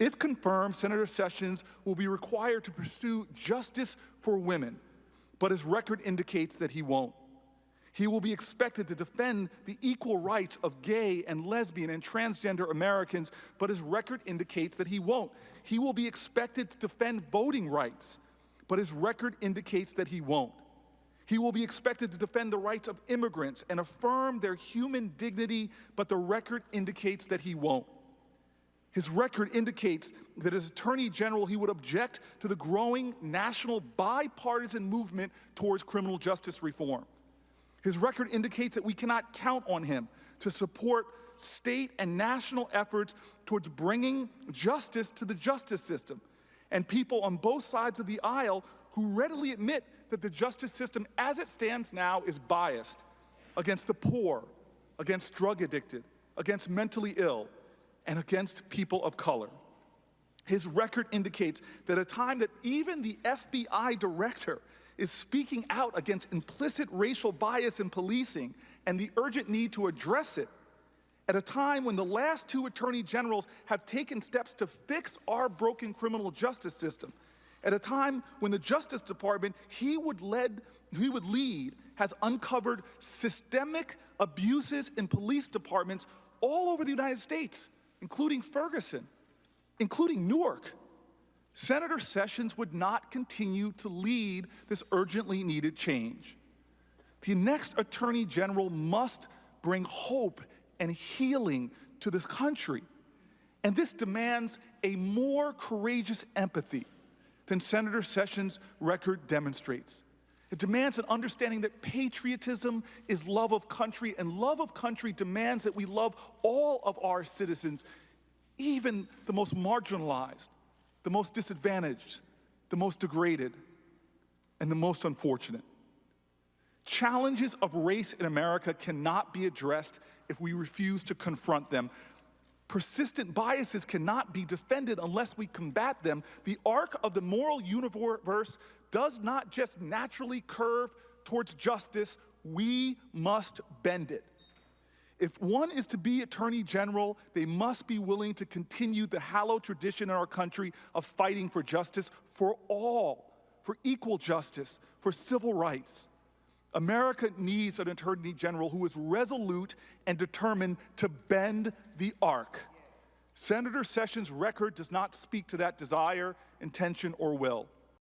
If confirmed, Senator Sessions will be required to pursue justice for women, but his record indicates that he won't. He will be expected to defend the equal rights of gay and lesbian and transgender Americans, but his record indicates that he won't. He will be expected to defend voting rights, but his record indicates that he won't. He will be expected to defend the rights of immigrants and affirm their human dignity, but the record indicates that he won't. His record indicates that as Attorney General, he would object to the growing national bipartisan movement towards criminal justice reform. His record indicates that we cannot count on him to support state and national efforts towards bringing justice to the justice system, and people on both sides of the aisle who readily admit that the justice system as it stands now is biased against the poor, against drug addicted, against mentally ill, and against people of color. His record indicates that at a time that even the FBI director is speaking out against implicit racial bias in policing and the urgent need to address it, at a time when the last two attorney generals have taken steps to fix our broken criminal justice system, at a time when the Justice Department he would lead has uncovered systemic abuses in police departments all over the United States, including Ferguson, including Newark. Senator Sessions would not continue to lead this urgently needed change. The next Attorney General must bring hope and healing to this country. And this demands a more courageous empathy than Senator Sessions' record demonstrates. It demands an understanding that patriotism is love of country, and love of country demands that we love all of our citizens, even the most marginalized, the most disadvantaged, the most degraded, and the most unfortunate. Challenges of race in America cannot be addressed if we refuse to confront them. Persistent biases cannot be defended unless we combat them. The arc of the moral universe does not just naturally curve towards justice, we must bend it. If one is to be Attorney General, they must be willing to continue the hallowed tradition in our country of fighting for justice for all, for equal justice, for civil rights. America needs an Attorney General who is resolute and determined to bend the arc. Senator Sessions' record does not speak to that desire, intention, or will.